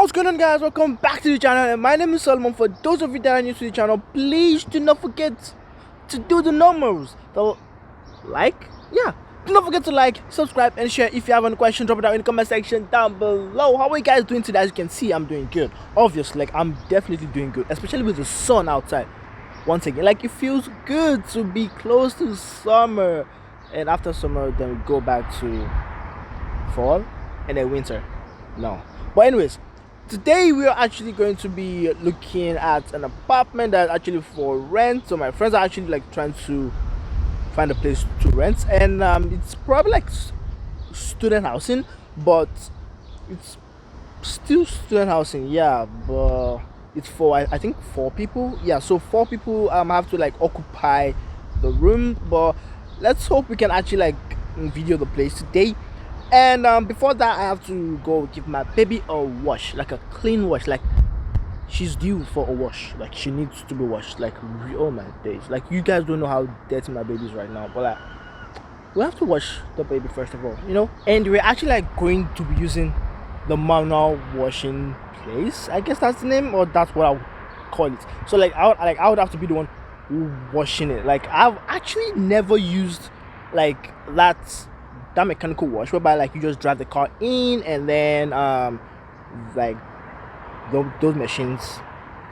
What's going on, guys? Welcome back to the channel, and my name is Solomon. For those of you that are new to the channel, please do not forget to do the numbers. The like, yeah, do not forget to like, subscribe, and share. If you have any questions, drop it down in the comment section down below. How are you guys doing today? As you can see, I'm doing good. Obviously, like, I'm definitely doing good, especially with the sun outside. Once again, like, it feels good to be close to summer, and after summer then we go back to fall and then winter. No, but anyways, today we are actually going to be looking at an apartment that's actually for rent. So my friends are actually like trying to find a place to rent, and it's probably like student housing, but it's still student housing, yeah, but it's for I think 4 people. Yeah, so 4 people have to like occupy the room, but let's hope we can actually like video the place today. And before that, I have to go give my baby a wash, like a clean wash. Like, she's due for a wash, like she needs to be washed. Like, oh my days, like, you guys don't know how dirty my baby is right now, but like, we have to wash the baby first of all, you know. And we're actually like going to be using the manual washing place, I guess that's the name, or that's what I would call it. So like I would have to be the one washing it. Like, I've actually never used like that mechanical wash whereby like you just drive the car in and then like those machines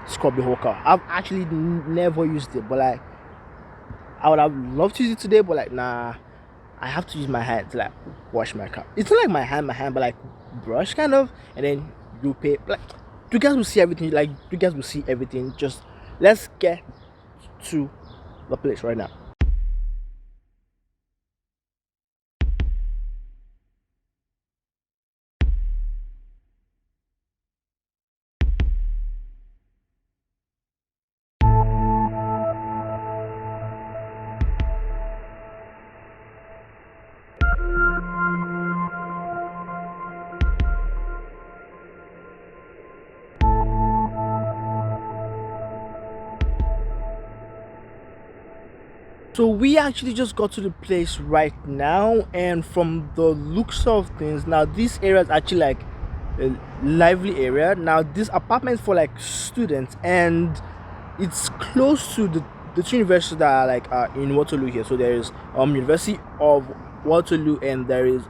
scrub the whole car. I've actually never used it, but like I would have loved to use it today, but like, nah, I have to use my hand to like wash my car. It's not like my hand, but like brush kind of, and then you pay. Like, you guys will see everything. Like, you guys will see everything. Just let's get to the place right now. So we actually just got to the place right now, and from the looks of things, now this area is actually like a lively area. Now this apartment is for like students, and it's close to the two universities that are like in Waterloo here. So there is University of Waterloo, and there is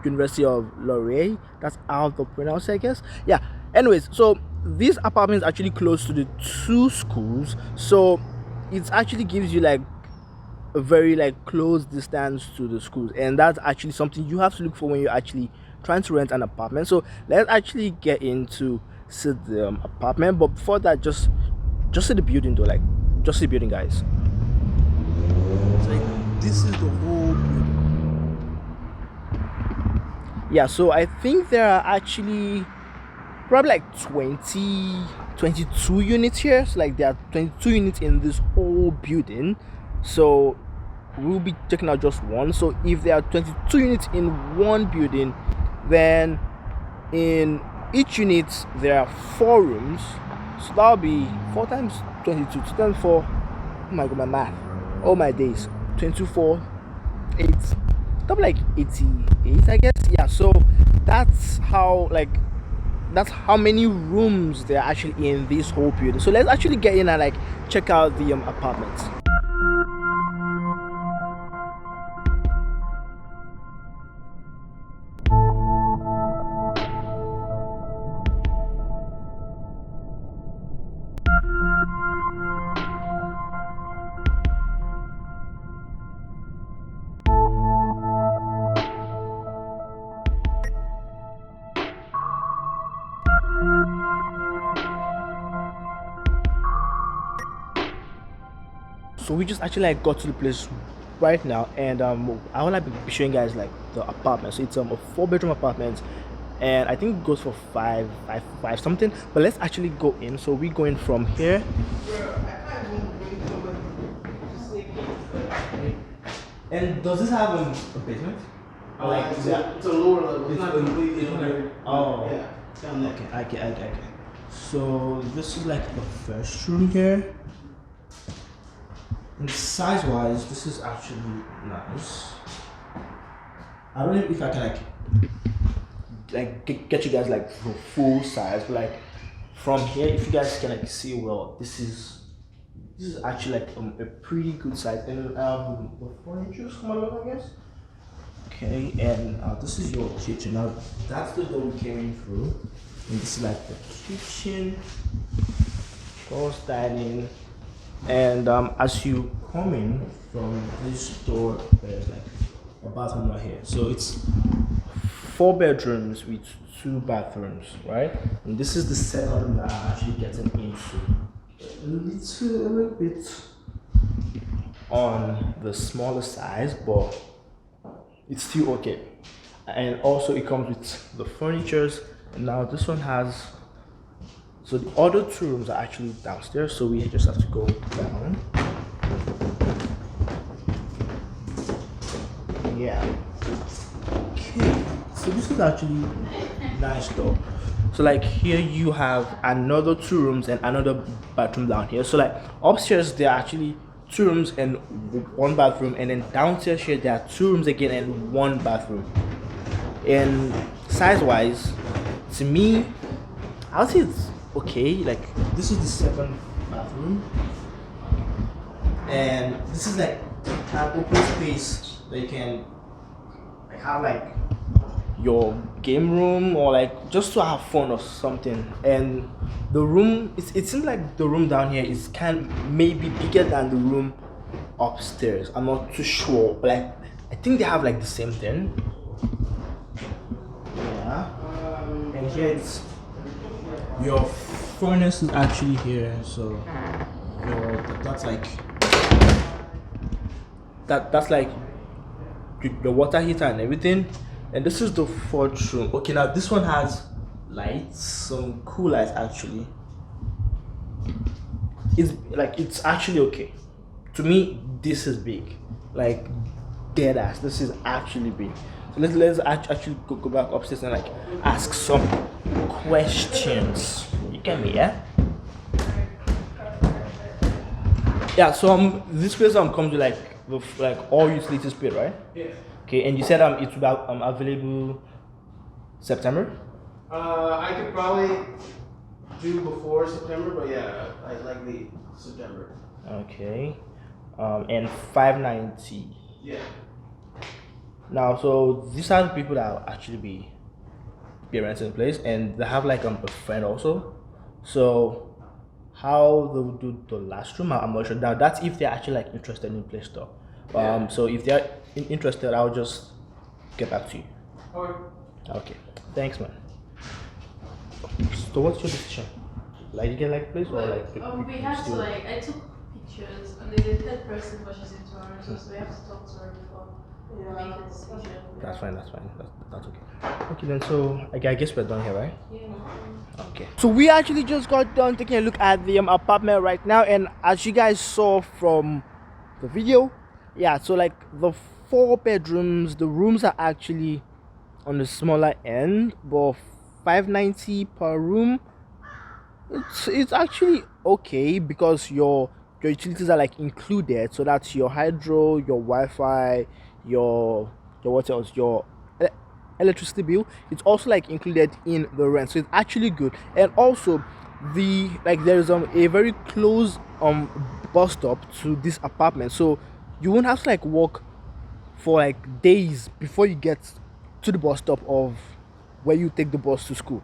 University of Laurier. That's how to pronounce it, I guess. Yeah. Anyways, so this apartment is actually close to the two schools, so it actually gives you like a very like close distance to the schools, and that's actually something you have to look for when you're actually trying to rent an apartment. So let's actually get into see the apartment, but before that, just see the building though. Like, just see the building, guys. It's like, this is the whole building. Yeah, so I think there are actually probably like 22 units here. So like, there are 22 units in this whole building, so we'll be checking out just one. So if there are 22 units in one building, then in each unit there are 4 rooms, so that'll be 4 times 22, 2 times 4. Oh my god, my math, oh my days. 24, 8, that'll be like 88, I guess. Yeah, so that's how many rooms there are actually in this whole building. So let's actually get in and like check out the apartments. So we just actually like got to the place right now, and I want to be showing you guys like the apartment. So it's a 4-bedroom apartment, and I think it goes for five something. But let's actually go in. So we're going from here. And does this have a basement? Like, it's a lower level. It's not completely under. Oh, yeah, down there. okay, I get. So this is like the first room here. And size wise, this is actually nice. I don't know if I can like like get you guys like the full size, but like from here, if you guys can like see well, this is actually like a pretty good size. And the furniture's come along, I guess. Okay, and this is your kitchen. Now that's the door we came in through, and this is like the kitchen, course dining, and as you come in from this door, there's like a bathroom right here. So it's 4 bedrooms with 2 bathrooms, right? And this is the second room that I'm actually getting into. A little bit on the smaller size, but it's still okay. And also it comes with the furnitures. And now this one has, so the other 2 rooms are actually downstairs, so we just have to go down. Yeah. Okay. So this is actually nice though. So like here you have another 2 rooms and another bathroom down here. So like upstairs there are actually 2 rooms and 1 bathroom, and then downstairs here there are 2 rooms again and 1 bathroom. And size wise, to me, I would say it's okay. Like this is the 2nd bathroom, and this is like an open space that you can like have like your game room or like just to have fun or something. And the room, it seems like the room down here is maybe bigger than the room upstairs. I'm not too sure, but like I think they have like the same thing. Yeah. And here it's your furnace is actually here, so that's like that's like the water heater and everything. And this is the 4th room. Okay, now this one has lights, some cool lights actually. It's actually okay. To me, this is big, like dead ass. This is actually big. So let's actually go back upstairs and like ask some questions. You get me, yeah? Yeah. So this place comes with like all utilities paid, right? Yeah. Okay, and you said it will be available September? I could probably do before September, but yeah, I likely September. Okay. And 590. Yeah. Now, so these are the people that will actually be renting the place, and they have like a friend also. So how they will do the last room, I'm not sure. Now that's if they're actually like interested in the place though. So if they're interested, I'll just get back to you. Okay. Thanks, man. So what's your decision? Like you get like place or like? We have to like, I took pictures and then the 3rd person was just into our so we have to talk to her before we make a decision. That's fine. That's okay. Okay then. So I guess we're done here, right? Yeah. Okay. So we actually just got done taking a look at the apartment right now, and as you guys saw from the video, yeah. So like the 4 bedrooms, the rooms are actually on the smaller end, but 590 per room. It's actually okay because your utilities are like included. So that's your hydro, your Wi-Fi, your what else, your electricity bill. It's also like included in the rent, so it's actually good. And also there is a very close bus stop to this apartment, so you won't have to like walk for like days before you get to the bus stop of where you take the bus to school.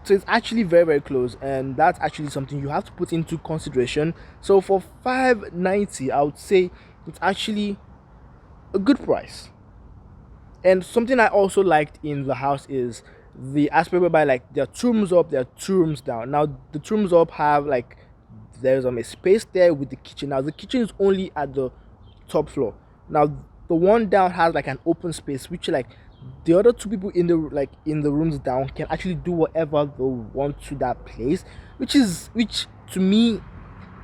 So it's actually very, very close, and that's actually something you have to put into consideration. So for 590, I would say it's actually a good price. And something I also liked in the house is the aspect whereby like there are 2 rooms up, there are 2 rooms down. Now the 2 rooms up have like there's a space there with the kitchen. Now the kitchen is only at the top floor. Now the one down has like an open space, which like the other 2 people in the rooms down can actually do whatever they want to that place, which to me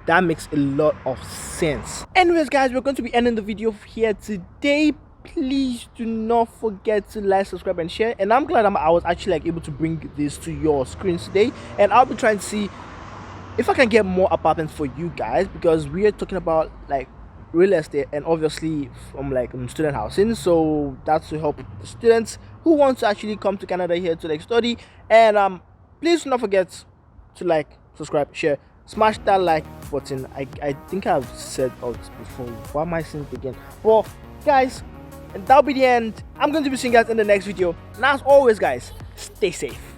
that makes a lot of sense. Anyways guys, we're going to be ending the video here today. Please do not forget to like, subscribe and share, and I'm glad I was actually like able to bring this to your screens today, and I'll be trying to see if I can get more apartments for you guys, because we are talking about like real estate and obviously from like student housing. So that's to help the students who want to actually come to Canada here to like study. And please do not forget to like, subscribe, share, smash that like button. I think I've said all this before. Why am I saying it again? Well, guys, and that'll be the end. I'm going to be seeing you guys in the next video. And as always, guys, stay safe.